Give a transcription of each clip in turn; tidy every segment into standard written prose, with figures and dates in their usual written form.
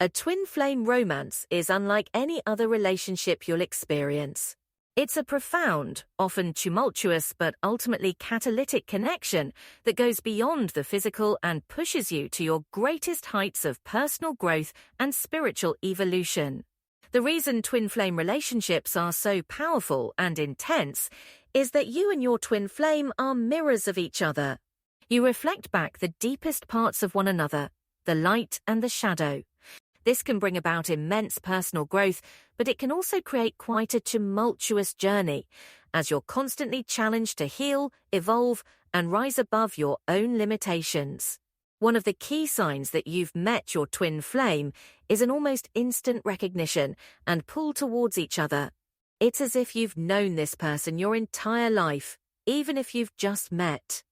A twin flame romance is unlike any other relationship you'll experience. It's a profound, often tumultuous but ultimately catalytic connection that goes beyond the physical and pushes you to your greatest heights of personal growth and spiritual evolution. The reason twin flame relationships are so powerful and intense is that you and your twin flame are mirrors of each other. You reflect back the deepest parts of one another, the light and the shadow. This can bring about immense personal growth, but it can also create quite a tumultuous journey, as you're constantly challenged to heal, evolve, and rise above your own limitations. One of the key signs that you've met your twin flame is an almost instant recognition and pull towards each other. It's as if you've known this person your entire life, even if you've just met.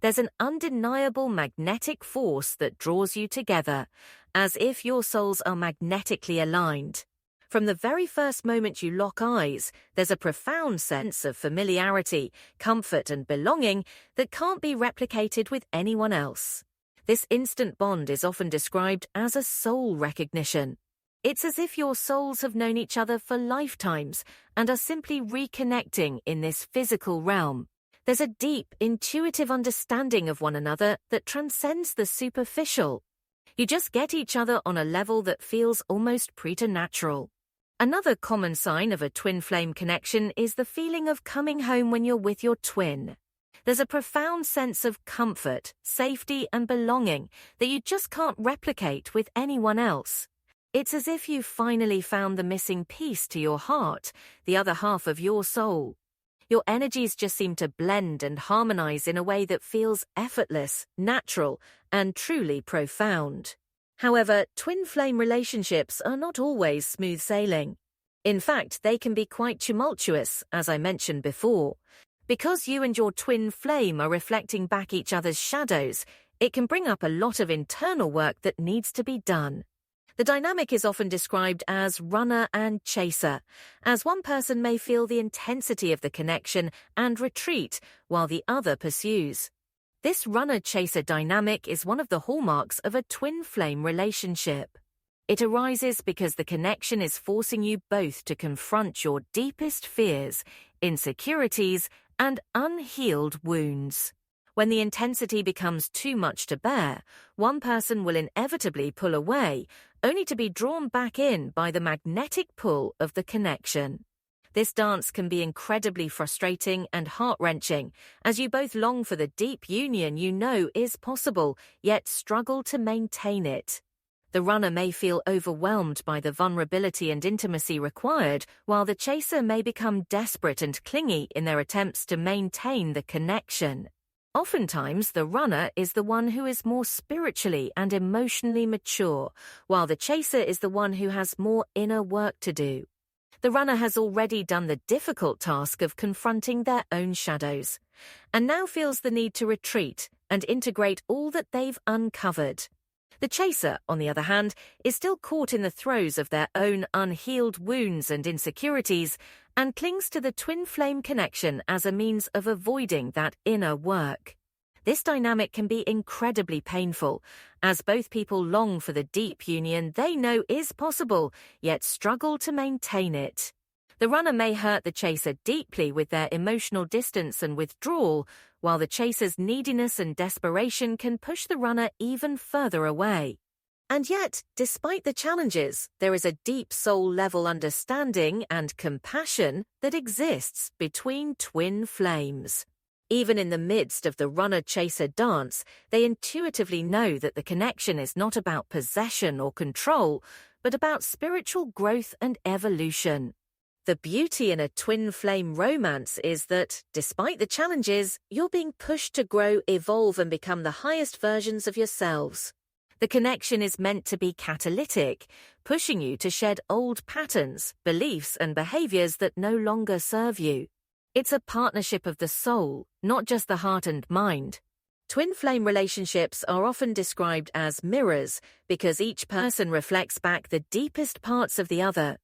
There's an undeniable magnetic force that draws you together, as if your souls are magnetically aligned. From the very first moment you lock eyes, there's a profound sense of familiarity, comfort, and belonging that can't be replicated with anyone else. This instant bond is often described as a soul recognition. It's as if your souls have known each other for lifetimes and are simply reconnecting in this physical realm. There's a deep, intuitive understanding of one another that transcends the superficial. You just get each other on a level that feels almost preternatural. Another common sign of a twin flame connection is the feeling of coming home when you're with your twin. There's a profound sense of comfort, safety, and belonging that you just can't replicate with anyone else. It's as if you've finally found the missing piece to your heart, the other half of your soul. Your energies just seem to blend and harmonize in a way that feels effortless, natural, and truly profound. However, twin flame relationships are not always smooth sailing. In fact, they can be quite tumultuous, as I mentioned before. Because you and your twin flame are reflecting back each other's shadows, it can bring up a lot of internal work that needs to be done. The dynamic is often described as runner and chaser, as one person may feel the intensity of the connection and retreat while the other pursues. This runner-chaser dynamic is one of the hallmarks of a twin flame relationship. It arises because the connection is forcing you both to confront your deepest fears, insecurities, and unhealed wounds. When the intensity becomes too much to bear, one person will inevitably pull away, only to be drawn back in by the magnetic pull of the connection. This dance can be incredibly frustrating and heart-wrenching, as you both long for the deep union you know is possible, yet struggle to maintain it. The runner may feel overwhelmed by the vulnerability and intimacy required, while the chaser may become desperate and clingy in their attempts to maintain the connection. Oftentimes, the runner is the one who is more spiritually and emotionally mature, while the chaser is the one who has more inner work to do. The runner has already done the difficult task of confronting their own shadows, and now feels the need to retreat and integrate all that they've uncovered. The chaser, on the other hand, is still caught in the throes of their own unhealed wounds and insecurities and clings to the twin flame connection as a means of avoiding that inner work. This dynamic can be incredibly painful, as both people long for the deep union they know is possible, yet struggle to maintain it. The runner may hurt the chaser deeply with their emotional distance and withdrawal, while the chaser's neediness and desperation can push the runner even further away. And yet, despite the challenges, there is a deep soul-level understanding and compassion that exists between twin flames. Even in the midst of the runner-chaser dance, they intuitively know that the connection is not about possession or control, but about spiritual growth and evolution. The beauty in a twin flame romance is that, despite the challenges, you're being pushed to grow, evolve, and become the highest versions of yourselves. The connection is meant to be catalytic, pushing you to shed old patterns, beliefs, and behaviors that no longer serve you. It's a partnership of the soul, not just the heart and mind. Twin flame relationships are often described as mirrors because each person reflects back the deepest parts of the other.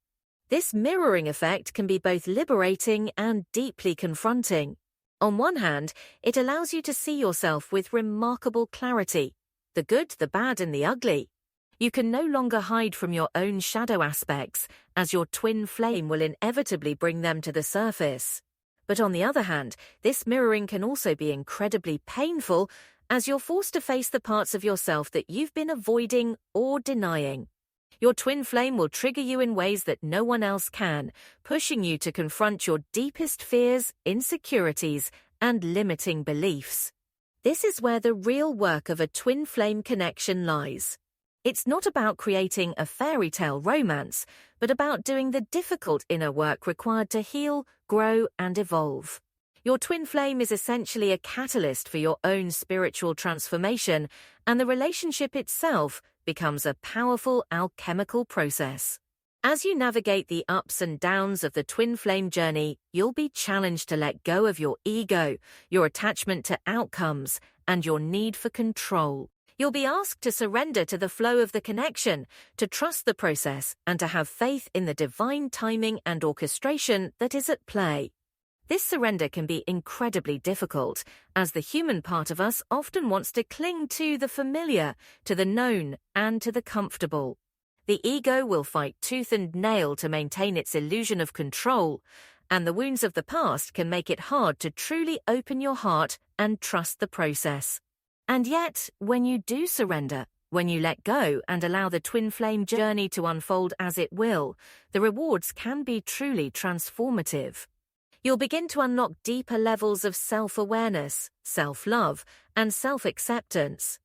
This mirroring effect can be both liberating and deeply confronting. On one hand, it allows you to see yourself with remarkable clarity, the good, the bad, and the ugly. You can no longer hide from your own shadow aspects, as your twin flame will inevitably bring them to the surface. But on the other hand, this mirroring can also be incredibly painful, as you're forced to face the parts of yourself that you've been avoiding or denying. Your twin flame will trigger you in ways that no one else can, pushing you to confront your deepest fears, insecurities, and limiting beliefs. This is where the real work of a twin flame connection lies. It's not about creating a fairy tale romance, but about doing the difficult inner work required to heal, grow, and evolve. Your twin flame is essentially a catalyst for your own spiritual transformation, and the relationship itself becomes a powerful alchemical process. As you navigate the ups and downs of the twin flame journey, you'll be challenged to let go of your ego, your attachment to outcomes, and your need for control. You'll be asked to surrender to the flow of the connection, to trust the process, and to have faith in the divine timing and orchestration that is at play. This surrender can be incredibly difficult, as the human part of us often wants to cling to the familiar, to the known, and to the comfortable. The ego will fight tooth and nail to maintain its illusion of control, and the wounds of the past can make it hard to truly open your heart and trust the process. And yet, when you do surrender, when you let go and allow the twin flame journey to unfold as it will, the rewards can be truly transformative. You'll begin to unlock deeper levels of self-awareness, self-love, and self-acceptance.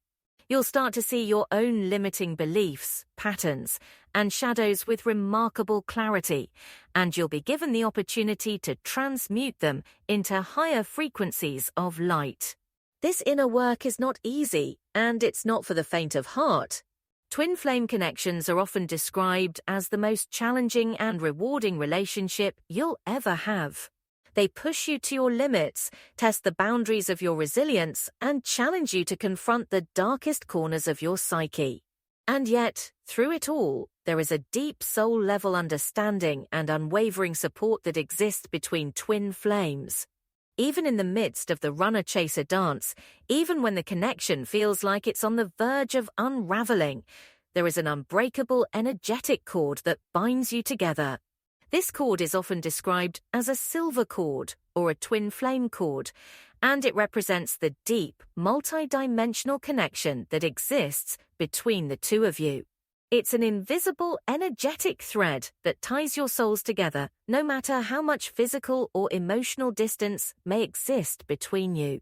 You'll start to see your own limiting beliefs, patterns, and shadows with remarkable clarity, and you'll be given the opportunity to transmute them into higher frequencies of light. This inner work is not easy, and it's not for the faint of heart. Twin flame connections are often described as the most challenging and rewarding relationship you'll ever have. They push you to your limits, test the boundaries of your resilience, and challenge you to confront the darkest corners of your psyche. And yet, through it all, there is a deep soul-level understanding and unwavering support that exists between twin flames. Even in the midst of the runner-chaser dance, even when the connection feels like it's on the verge of unraveling, there is an unbreakable energetic cord that binds you together. This cord is often described as a silver cord or a twin flame cord, and it represents the deep, multi-dimensional connection that exists between the two of you. It's an invisible, energetic thread that ties your souls together, no matter how much physical or emotional distance may exist between you.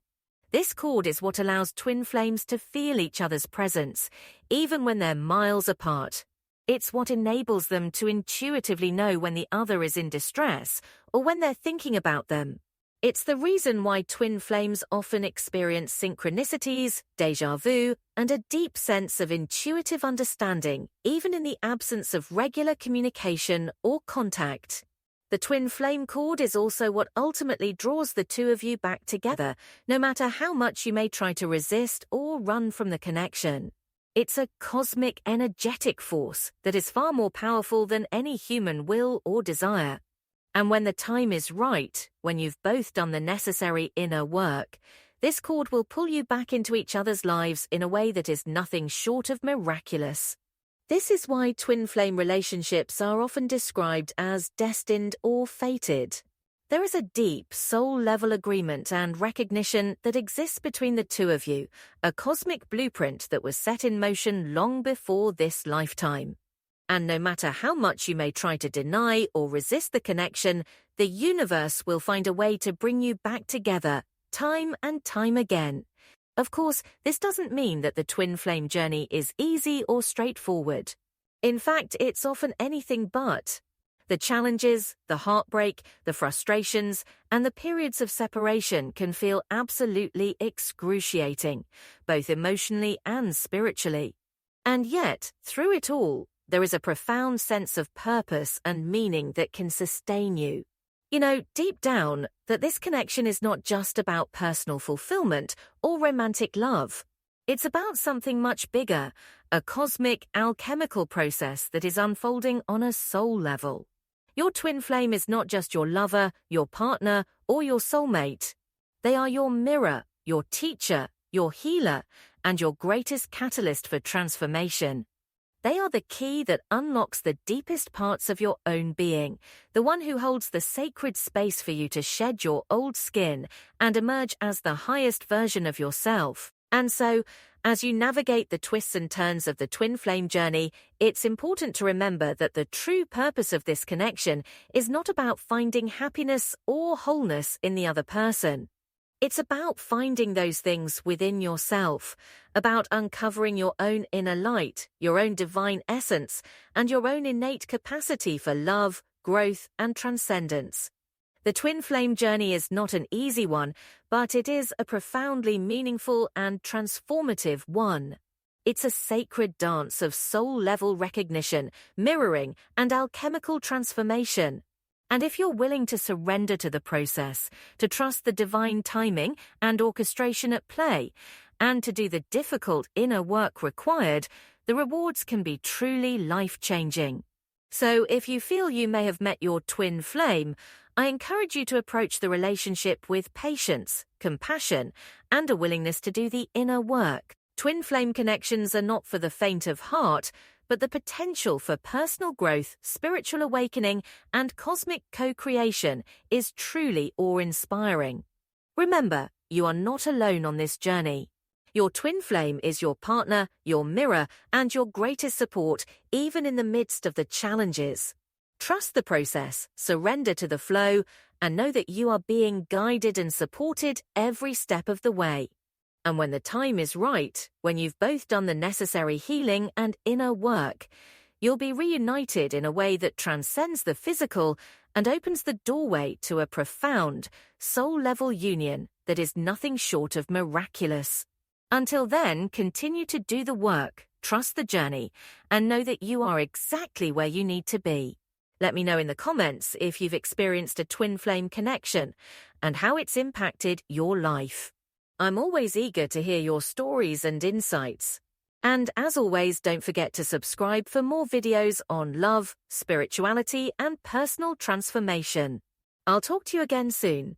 This cord is what allows twin flames to feel each other's presence, even when they're miles apart. It's what enables them to intuitively know when the other is in distress or when they're thinking about them. It's the reason why twin flames often experience synchronicities, déjà vu, and a deep sense of intuitive understanding, even in the absence of regular communication or contact. The twin flame cord is also what ultimately draws the two of you back together, no matter how much you may try to resist or run from the connection. It's a cosmic energetic force that is far more powerful than any human will or desire. And when the time is right, when you've both done the necessary inner work, this cord will pull you back into each other's lives in a way that is nothing short of miraculous. This is why twin flame relationships are often described as destined or fated. There is a deep, soul-level agreement and recognition that exists between the two of you, a cosmic blueprint that was set in motion long before this lifetime. And no matter how much you may try to deny or resist the connection, the universe will find a way to bring you back together, time and time again. Of course, this doesn't mean that the twin flame journey is easy or straightforward. In fact, it's often anything but. The challenges, the heartbreak, the frustrations, and the periods of separation can feel absolutely excruciating, both emotionally and spiritually. And yet, through it all, there is a profound sense of purpose and meaning that can sustain you. You know, deep down, that this connection is not just about personal fulfillment or romantic love. It's about something much bigger, a cosmic, alchemical process that is unfolding on a soul level. Your twin flame is not just your lover, your partner, or your soulmate. They are your mirror, your teacher, your healer, and your greatest catalyst for transformation. They are the key that unlocks the deepest parts of your own being, the one who holds the sacred space for you to shed your old skin and emerge as the highest version of yourself. And so, as you navigate the twists and turns of the twin flame journey, it's important to remember that the true purpose of this connection is not about finding happiness or wholeness in the other person. It's about finding those things within yourself, about uncovering your own inner light, your own divine essence, and your own innate capacity for love, growth, and transcendence. The twin flame journey is not an easy one, but it is a profoundly meaningful and transformative one. It's a sacred dance of soul-level recognition, mirroring, and alchemical transformation. And if you're willing to surrender to the process, to trust the divine timing and orchestration at play, and to do the difficult inner work required, the rewards can be truly life-changing. So if you feel you may have met your twin flame, I encourage you to approach the relationship with patience, compassion, and a willingness to do the inner work. Twin flame connections are not for the faint of heart, but the potential for personal growth, spiritual awakening, and cosmic co-creation is truly awe-inspiring. Remember, you are not alone on this journey. Your twin flame is your partner, your mirror, and your greatest support, even in the midst of the challenges. Trust the process, surrender to the flow, and know that you are being guided and supported every step of the way. And when the time is right, when you've both done the necessary healing and inner work, you'll be reunited in a way that transcends the physical and opens the doorway to a profound, soul-level union that is nothing short of miraculous. Until then, continue to do the work, trust the journey, and know that you are exactly where you need to be. Let me know in the comments if you've experienced a twin flame connection and how it's impacted your life. I'm always eager to hear your stories and insights. And as always, don't forget to subscribe for more videos on love, spirituality, and personal transformation. I'll talk to you again soon.